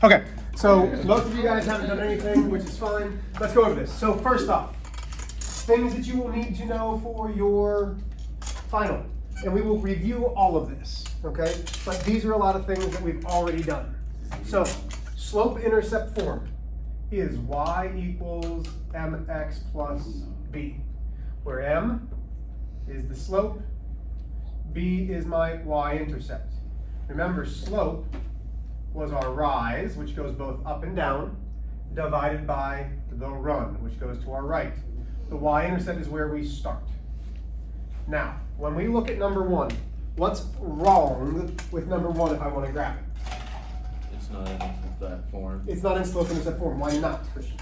Okay, so most of you guys haven't done anything, which is fine. Let's go over this. So first off, things that you will need to know for your final. And we will review all of this, okay? But these are a lot of things that we've already done. So slope-intercept form is y equals mx plus b, where m is the slope, b is my y-intercept. Remember, slope was our rise, which goes both up and down, divided by the run, which goes to our right. The y-intercept is where we start. Now, when we look at number one, what's wrong with number one if I want to graph it? It's not in that form. It's not in slope-intercept form. Why not, Christian?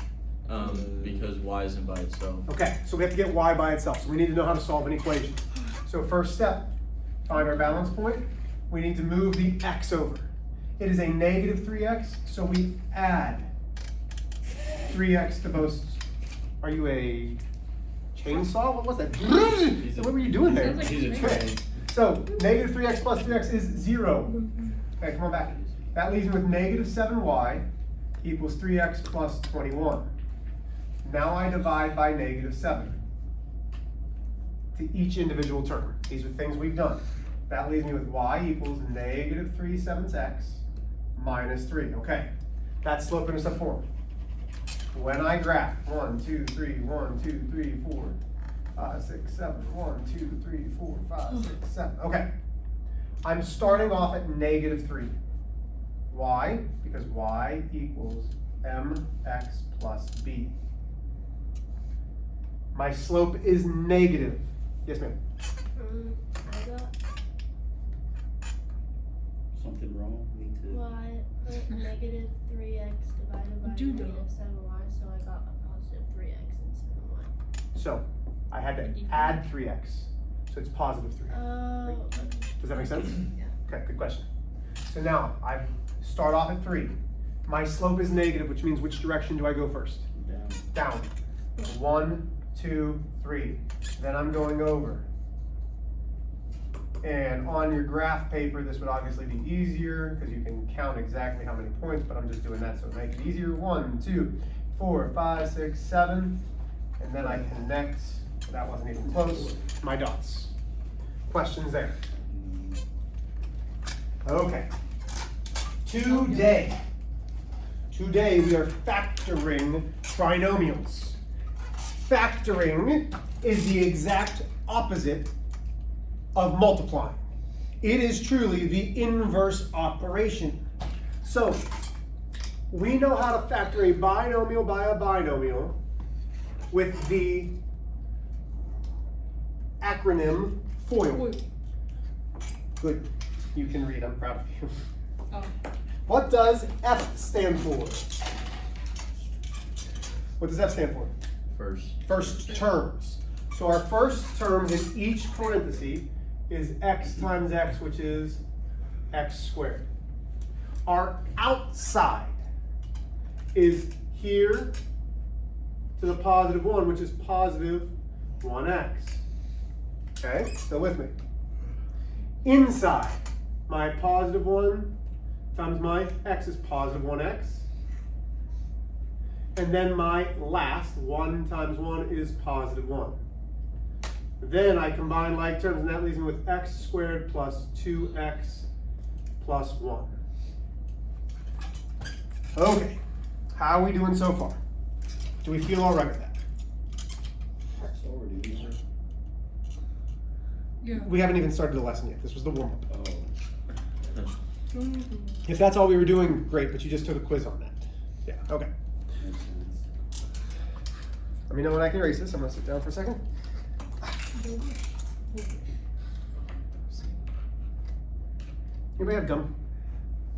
Because y isn't by itself. Okay, so we have to get y by itself. So we need to know how to solve an equation. So first step, find our balance point. We need to move the x over. It is a negative 3x, so we add 3x to both. Are you a chainsaw? What was that? What were you doing there? He's a train. So negative 3x plus 3x is 0. Okay, come on back. That leaves me with negative 7y equals 3x plus 21. Now I divide by negative 7 to each individual term. These are things we've done. That leaves me with y equals negative 3/7 x minus 3. Okay, that's slope-intercept form. When I graph 1, 2, 3, 1, 2, 3, 4, 5, 6, 7, 1, 2, 3, 4, 5, 6, 7. Okay, I'm starting off at negative 3. Why? Because y equals mx plus b. My slope is negative. Yes, ma'am. I got Something wrong? Need to. y negative 3x divided by negative 7y, so I got a positive 3x and 7y. So I had to add 3x. So it's positive 3. Does that make sense? Yeah. Okay, good question. So now I start off at 3. My slope is negative, which means which direction do I go first? Down. Down. 1, 2, 3. Then I'm going over. And on your graph paper, this would obviously be easier because you can count exactly how many points, but I'm just doing that so it makes it easier. 1, 2, 4, 5, 6, 7. And then I connect, that wasn't even close, my dots. Questions there? Okay. Today we are factoring trinomials. Factoring is the exact opposite of multiplying. It is truly the inverse operation. So we know how to factor a binomial by a binomial with the acronym FOIL. Good. You can read. I'm proud of you. Oh. What does F stand for? What does F stand for? First terms. So our first terms in each parenthesis is x times x, which is x squared. Our outside is here to the positive 1, which is positive 1x. Okay, still with me. Inside, my positive 1 times my x is positive 1x. And then my last 1 times 1 is positive 1. Then I combine like terms, and that leaves me with x squared plus 2x plus 1. Okay, how are we doing so far? Do we feel all right with that? That's already easier. Yeah. We haven't even started the lesson yet. This was the warm-up. Oh. If that's all we were doing, great, but you just took a quiz on that. Yeah, okay. Makes sense. Let me know when I can erase this. I'm gonna sit down for a second. Anybody have gum?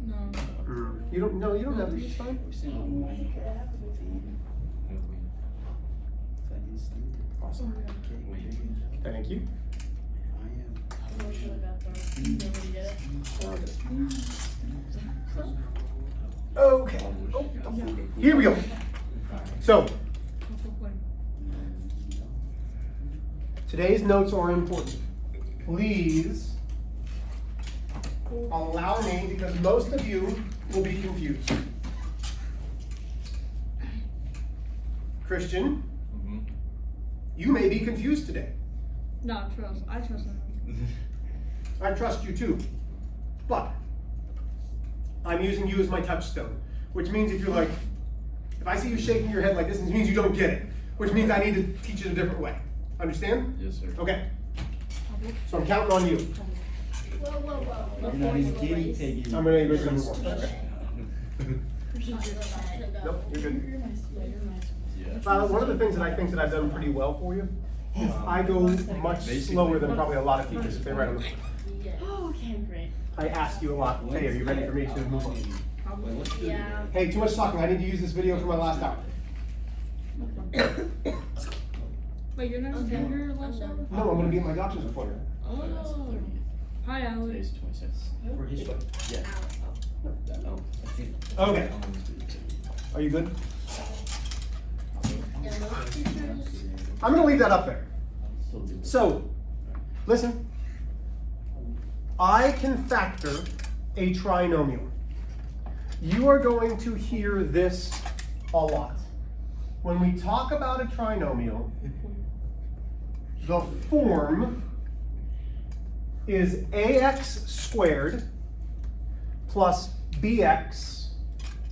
No. You don't? No, you don't have to. It's fine. We seen on Minecraft. Awesome. Thank you. I am. I'm going to the bathroom. Nobody did it. Okay. Oh, here we go. So today's notes are important. Please allow me, because most of you will be confused. Christian, Mm-hmm. you may be confused today. No, I trust him. I trust you too. But I'm using you as my touchstone, which means if you're like, if I see you shaking your head like this, it means you don't get it, which means I need to teach it a different way. Understand? Yes, sir. Okay. So I'm counting on you. Whoa, whoa, whoa. You're not his guinea pig. I'm gonna erase number one. Nope, you're good. Yeah. One of the things that I think that I've done pretty well for you is I go much slower than probably a lot of teachers if they write on the. Oh, okay, great. I ask you a lot. Hey, are you ready for me to move on? Yeah. Hey, too much talking. I need to use this video for my last hour. Wait, you're not Okay. doing your last hour? No, I'm gonna be at my doctor's appointment. Oh. Hi, Alex. Today's 26th. For history. Yeah. Oh, Okay. Are you good? Yeah, most teachers. I'm gonna leave that up there. So, listen. I can factor a trinomial. You are going to hear this a lot. When we talk about a trinomial, the form is ax squared plus bx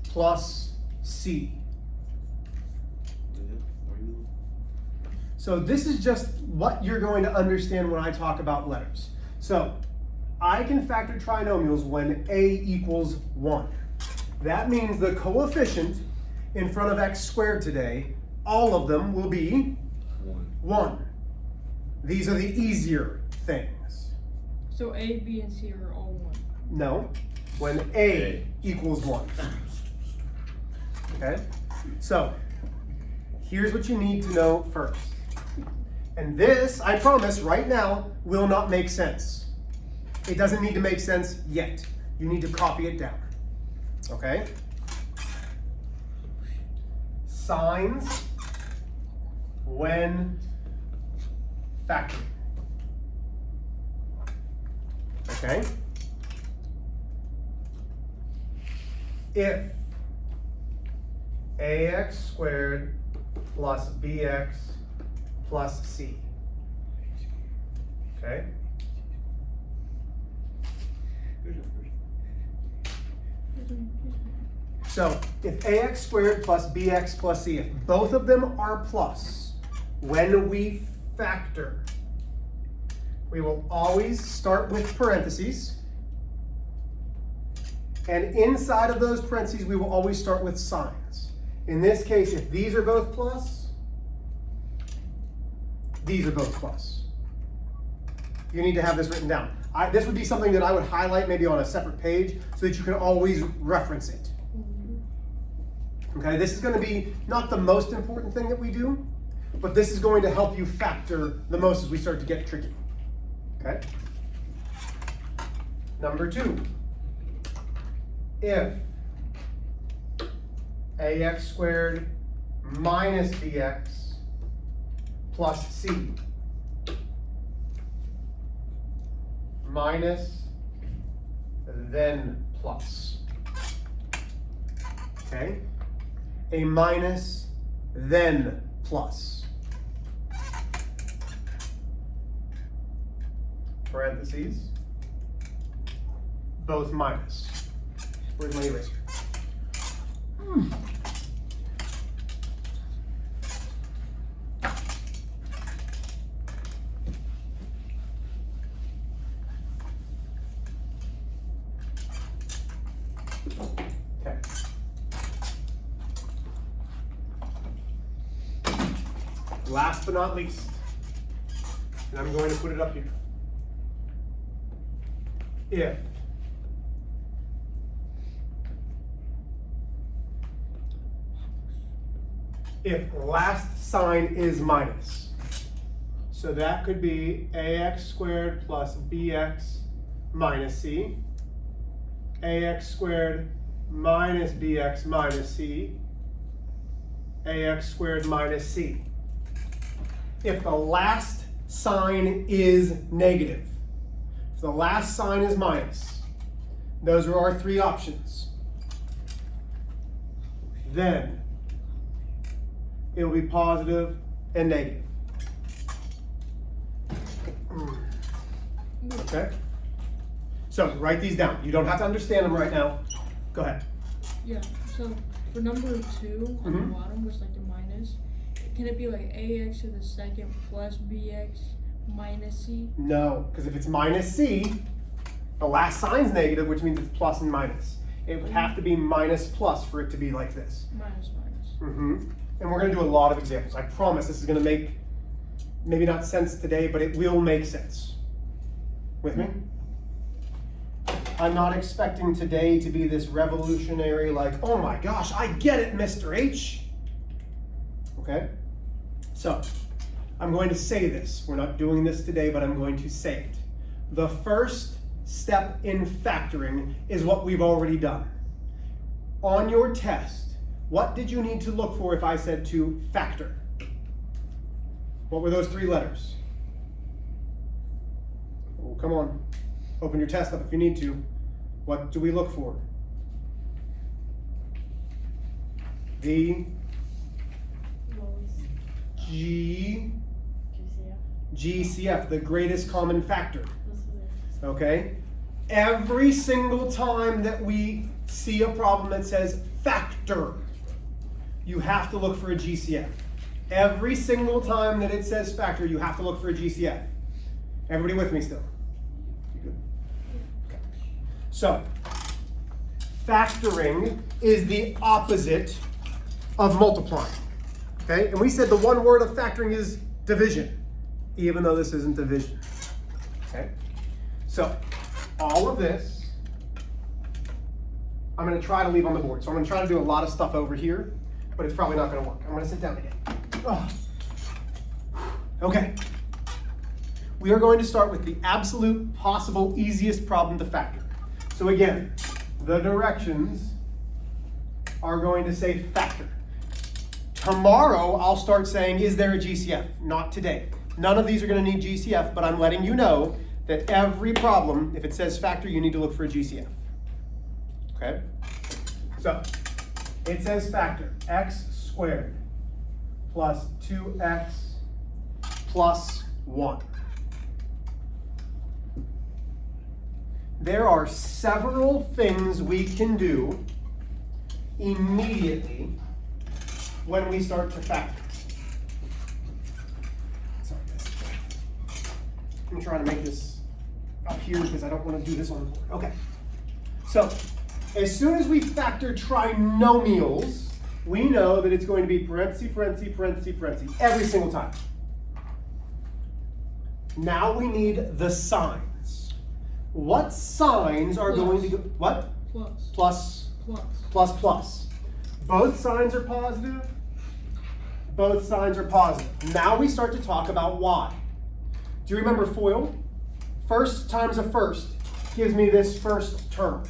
plus c. So this is just what you're going to understand when I talk about letters. So I can factor trinomials when a equals 1. That means the coefficient in front of x squared today, all of them will be 1. These are the easier things. So A, B, and C are all one. No, when a equals 1. Okay? So, here's what you need to know first. And this, I promise, right now, will not make sense. It doesn't need to make sense yet. You need to copy it down. Okay? Signs when factoring. Okay? If ax squared plus bx plus c. Okay? So if ax squared plus bx plus c, if both of them are plus, when we factor, we will always start with parentheses. And inside of those parentheses, we will always start with signs. In this case, if these are both plus, these are both plus. You need to have this written down. This would be something that I would highlight maybe on a separate page so that you can always reference it. Okay, this is going to be not the most important thing that we do, but this is going to help you factor the most as we start to get tricky. Okay? Number 2. If ax squared minus bx plus c minus then plus. Okay? A minus then plus. Parentheses. Both minus. Where's my eraser? Okay. Last but not least, and I'm going to put it up here. If last sign is minus, so that could be ax squared plus bx minus c, ax squared minus bx minus c, ax squared minus c. If the last sign is negative, if the last sign is minus, those are our 3 options. Then it'll be positive and negative. Okay? So write these down. You don't have to understand them right now. Go ahead. Yeah, so for number 2 on the bottom was like the minus. Can it be like ax to the second plus bx minus c? No, because if it's minus c, the last sign's negative, which means it's plus and minus. It would have to be minus plus for it to be like this. Minus. And we're going to do a lot of examples. I promise this is going to make maybe not sense today, but it will make sense. With me? I'm not expecting today to be this revolutionary, like, oh my gosh, I get it, Mr. H. Okay? So, I'm going to say this. We're not doing this today, but I'm going to say it. The first step in factoring is what we've already done. On your test, what did you need to look for if I said to factor? What were those 3 letters? Oh, come on. Open your test up if you need to. What do we look for? The GCF, the greatest common factor. Okay? Every single time that we see a problem that says factor, you have to look for a GCF. Every single time that it says factor, you have to look for a GCF. Everybody with me still? You good? Okay. So, factoring is the opposite of multiplying. Okay? And we said the one word of factoring is division, even though this isn't division. Okay? So, all of this, I'm going to try to leave on the board. So I'm going to try to do a lot of stuff over here, but it's probably not going to work. I'm going to sit down again. Oh. Okay. We are going to start with the absolute possible easiest problem to factor. So again, the directions are going to say factor. Tomorrow, I'll start saying, is there a GCF? Not today. None of these are going to need GCF, but I'm letting you know that every problem, if it says factor, you need to look for a GCF. Okay? So, it says factor, x squared plus 2x plus 1. There are several things we can do immediately when we start to factor. Sorry, guys. I'm trying to make this up here because I don't want to do this on the board. Okay. So, as soon as we factor trinomials, we know that it's going to be parentheses, parentheses, parentheses, parentheses, every single time. Now we need the signs. What signs are going to go? What? Plus. Both signs are positive. Both signs are positive. Now we start to talk about y. Do you remember FOIL? First times a first gives me this first term.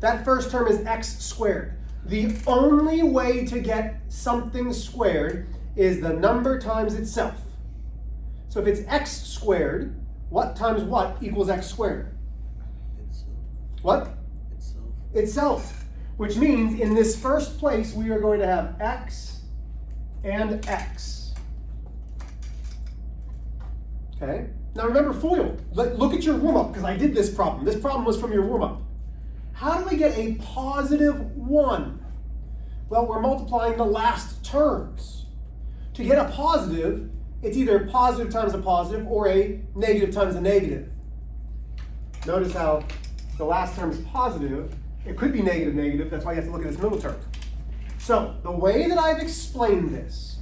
That first term is x squared. The only way to get something squared is the number times itself. So if it's x squared, what times what equals x squared? Itself. What? Itself. Which means in this first place we are going to have x and x. Okay? Now remember FOIL. Look at your warm-up, because I did this problem. This problem was from your warm-up. How do we get a positive 1? Well, we're multiplying the last terms. To get a positive, it's either a positive times a positive or a negative times a negative. Notice how the last term is positive. It could be negative, negative. That's why you have to look at this middle term. So the way that I've explained this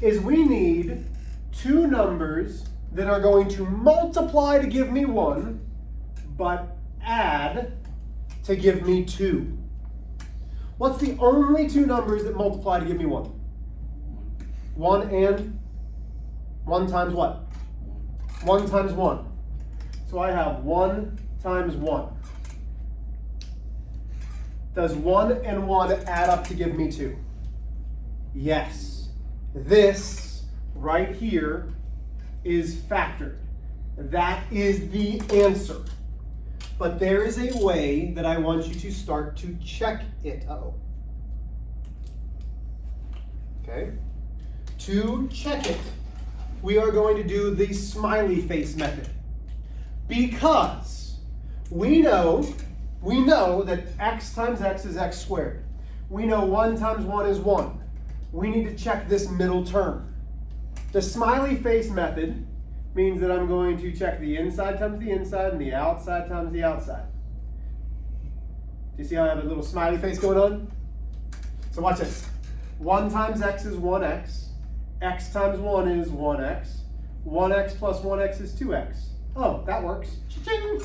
is we need two numbers that are going to multiply to give me 1, but add to give me 2. What's the only two numbers that multiply to give me 1? 1 and 1 times what? 1 times 1. So I have 1 times 1. Does 1 and 1 add up to give me 2? Yes. This right here is factored. That is the answer. But there is a way that I want you to start to check it. Uh-oh. Okay. To check it, we are going to do the smiley face method. Because we know that x times x is x squared. We know 1 times 1 is 1. We need to check this middle term. The smiley face method means that I'm going to check the inside times the inside and the outside times the outside. Do you see how I have a little smiley face going on? So watch this. 1 times x is 1x. X times 1 is 1x. 1x plus 1x is 2x. Oh, that works. Cha-ching!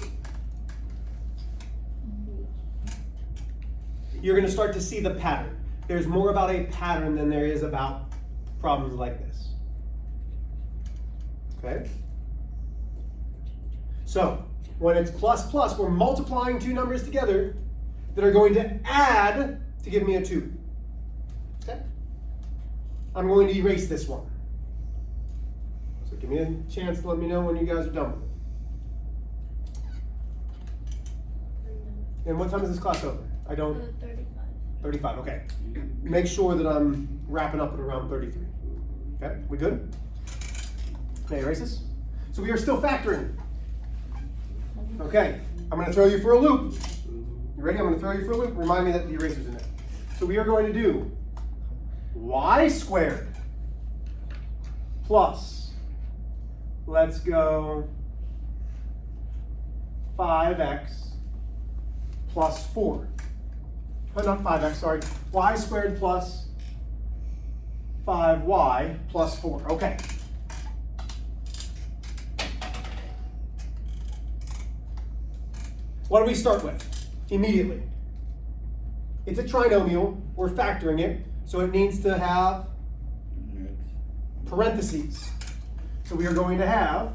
You're going to start to see the pattern. There's more about a pattern than there is about problems like this. Okay? So, when it's plus plus, we're multiplying two numbers together that are going to add to give me a 2. Okay? I'm going to erase this one. So give me a chance to let me know when you guys are done with it. And what time is this class over? I don't... 35. 35, okay. Make sure that I'm wrapping up at around 33. Okay, we good? Okay, erase this. So we are still factoring. Okay, I'm going to throw you for a loop. You ready? I'm going to throw you for a loop. Remind me that the eraser's in there. So we are going to do y squared plus, let's go, 5x plus 4. Oh, not 5x, sorry. Y squared plus 5y plus 4. Okay. What do we start with? Immediately. It's a trinomial. We're factoring it, so it needs to have parentheses. So we are going to have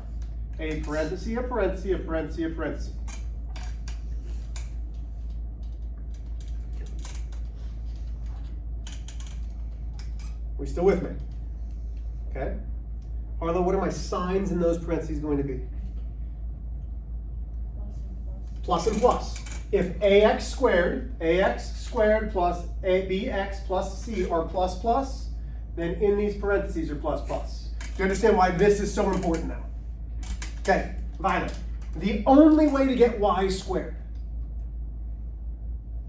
a parenthesis, a parenthesis, a parenthesis, a parenthesis. Are we still with me? Okay. Harlow, what are my signs in those parentheses going to be? Plus and plus. If ax squared plus bx plus c are plus plus, then in these parentheses are plus plus. Do you understand why this is so important now? Okay, Violet. The only way to get y squared,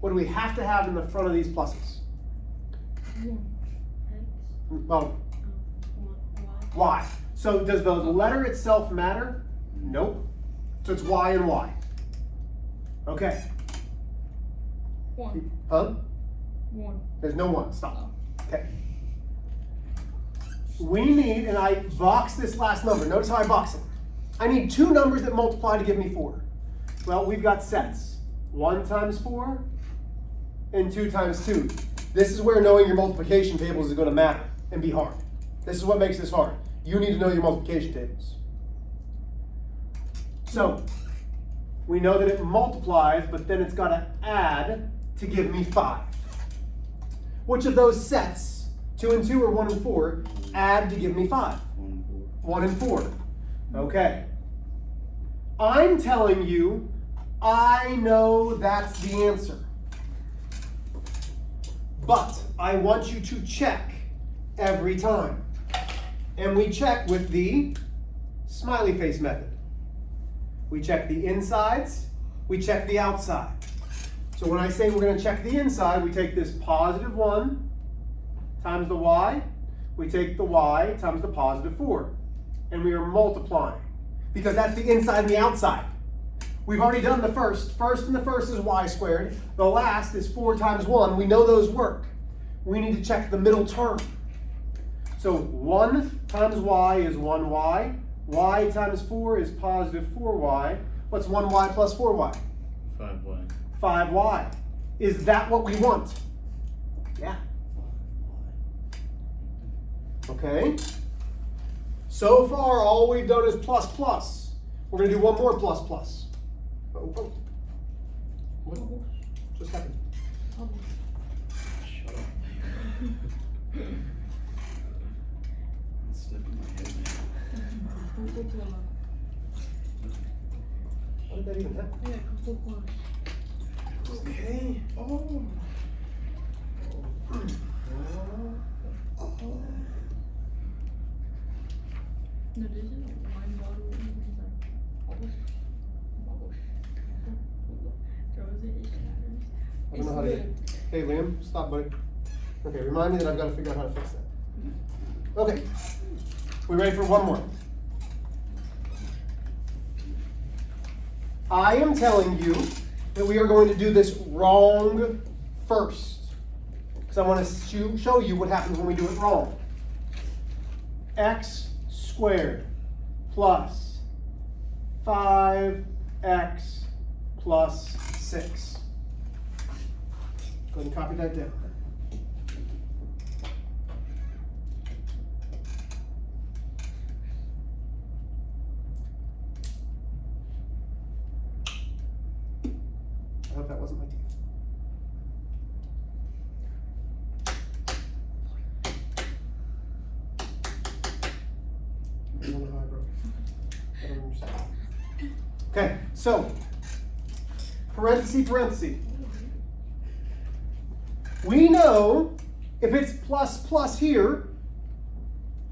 what do we have to have in the front of these pluses? Well, y. So does the letter itself matter? Nope. So it's y and y. Okay. 1. Huh? 1. There's no 1. Stop. Okay. We need, and I boxed this last number. Notice how I box it. I need 2 numbers that multiply to give me 4. Well, we've got sets. 1 times 4 and 2 times 2. This is where knowing your multiplication tables is going to matter and be hard. This is what makes this hard. You need to know your multiplication tables. So, we know that it multiplies, but then it's got to add to give me 5. Which of those sets, 2 and 2 or 1 and 4, add to give me 5? 1 and 4. Okay. I'm telling you, I know that's the answer. But I want you to check every time. And we check with the smiley face method. We check the insides, we check the outside. So when I say we're going to check the inside, we take this positive 1 times the y, we take the y times the positive 4, and we are multiplying, because that's the inside and the outside. We've already done the first. First and the first is y squared. The last is 4 times 1. We know those work. We need to check the middle term. So 1 times y is 1y. Y times 4 is positive 4y. What's 1y plus 4y? 5y. 5y. Is that what we want? Yeah. Okay. So far, all we've done is plus plus. We're going to do one more plus plus. Oh. What just happened? Shut up. It's stuck in my head now. How did that even happen? Okay. Oh. No, this is like wine bottle. He's like, bubbles. Throws it, it shatters. I don't know how to get. Hey Liam, stop, buddy. Okay, remind me that I've got to figure out how to fix that. Okay, we ready for one more? I am telling you that we are going to do this wrong first, because I want to show you what happens when we do it wrong. X squared plus 5x plus 6. Go ahead and copy that down. I hope that wasn't my teeth. I don't know how I broke it. I don't understand. Okay, so parenthesis. We know if it's plus plus here,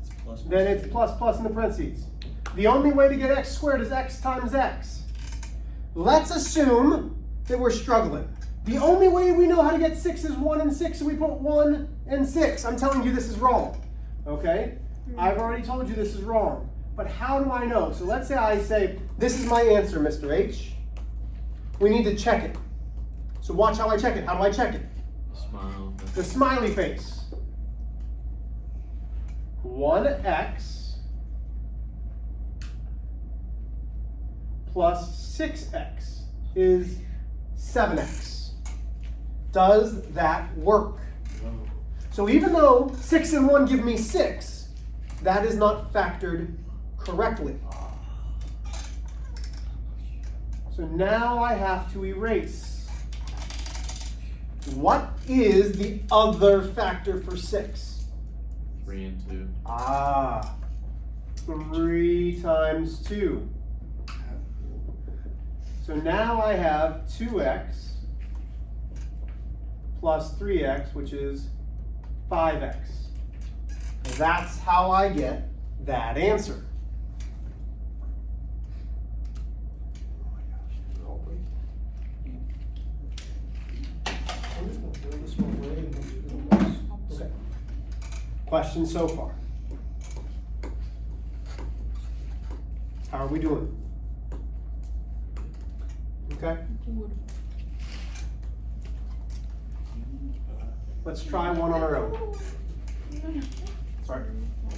It's plus. then it's plus plus in the parentheses. The only way to get x squared is x times x. Let's assume that we're struggling. The only way we know how to get 6 is 1 and 6, so we put 1 and 6. I'm telling you this is wrong, okay? I've already told you this is wrong, but how do I know? So let's say I say, this is my answer, Mr. H. We need to check it. So watch how I check it. How do I check it? Smile. The smiley face. 1x plus 6x is 7x. Does that work? No. So even though 6 and 1 give me 6, that is not factored correctly. So now I have to erase. What is the other factor for 6? 3 and 2. Ah, 3 times 2. So now I have 2x plus 3x, which is 5x. That's how I get that answer. Okay. Questions so far? How are we doing? Okay, let's try one on our own. Sorry.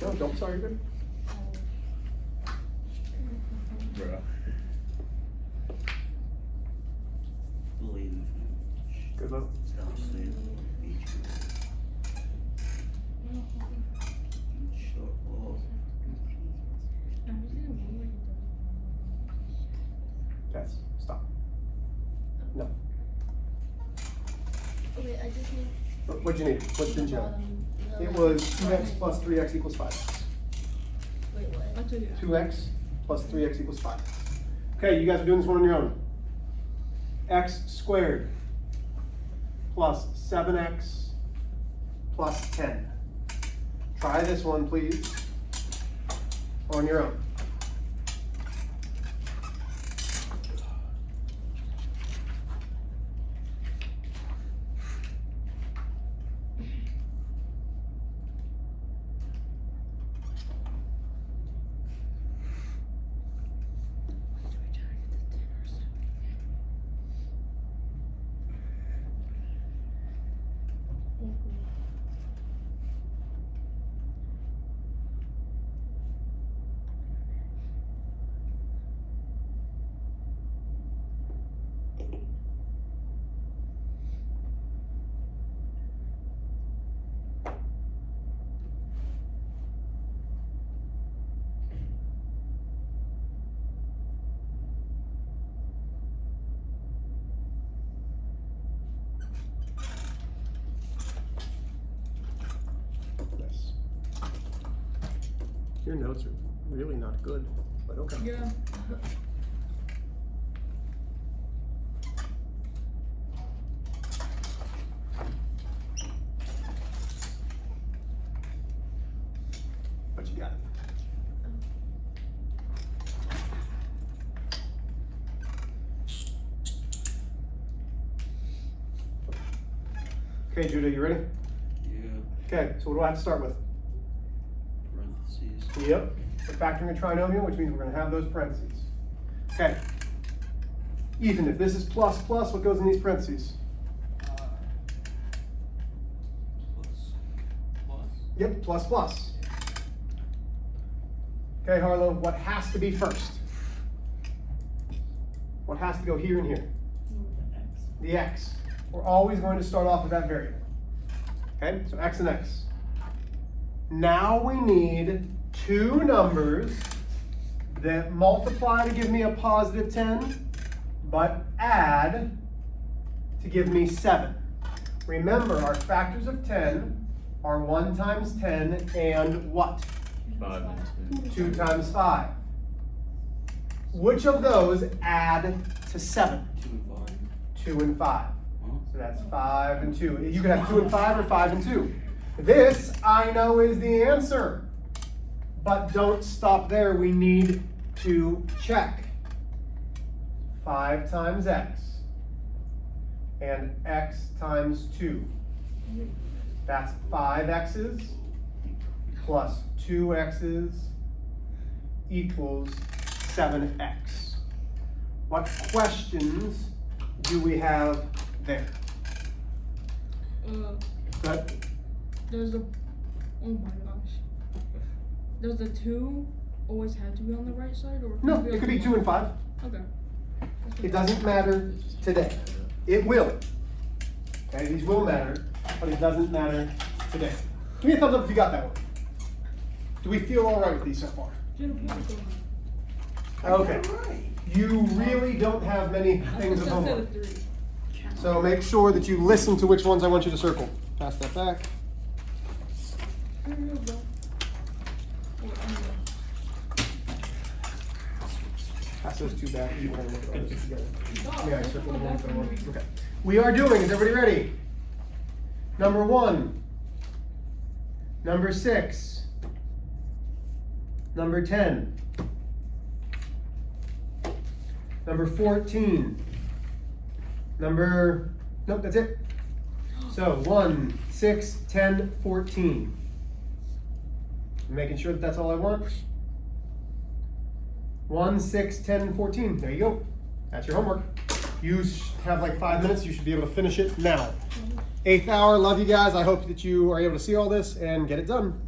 No, don't. Sorry, you're good. Bruh. Good luck. Yes, stop. No. Okay, I just need What'd you need? What didn't you have? It was 2x plus 3x equals 5x. Wait, what? I'll tell you. 2x plus 3x equals 5. Okay, you guys are doing this one on your own. X squared plus 7x plus 10. Try this one, please, on your own. Your notes are really not good, but okay. Yeah. But you got it. Okay, Judah, you ready? Yeah. Okay, so what do I have to start with? Parentheses. Yep, we're factoring a trinomial, which means we're gonna have those parentheses. Okay. Ethan, if this is plus plus, what goes in these parentheses? Plus. Yep, plus plus. Okay, Harlow, what has to be first? What has to go here and here? The x. We're always going to start off with that variable. Okay, so x and x. Now we need two numbers that multiply to give me a positive 10, but add to give me 7. Remember, our factors of 10 are 1 times 10 and what? 5 and 2. 2 times 5. Which of those add to 7? 2 and 5. 2 and 5. Huh? So that's 5 and 2. You can have 2 and 5 or 5 and 2. This, I know, is the answer. But don't stop there. We need to check. 5 times x and x times 2. That's 5x's plus 2x's equals 7x. What questions do we have there? Good. Does the, oh my gosh. Does the 2 always have to be on the right side, or No, can it on could the be 2 and 5. left? Okay. That's It doesn't matter today. It will. Okay, these will matter, but it doesn't matter today. Give me a thumbs up if you got that one. Do we feel all right with these so far? Okay. You really don't have many things of homework. So make sure that you listen to which ones I want you to circle. Pass that back. Pass those two back. You want to look at those together. Yeah, I circled them one. Okay. We are doing, is everybody ready? Number 1. Number 6. Number 10. Number 14. Nope, that's it. So 1, 6, 10, 14. I'm making sure that that's all I want. 1, 6, 10, 14. There you go. That's your homework. You have like 5 minutes. You should be able to finish it now. 8th hour. Love you guys. I hope that you are able to see all this and get it done.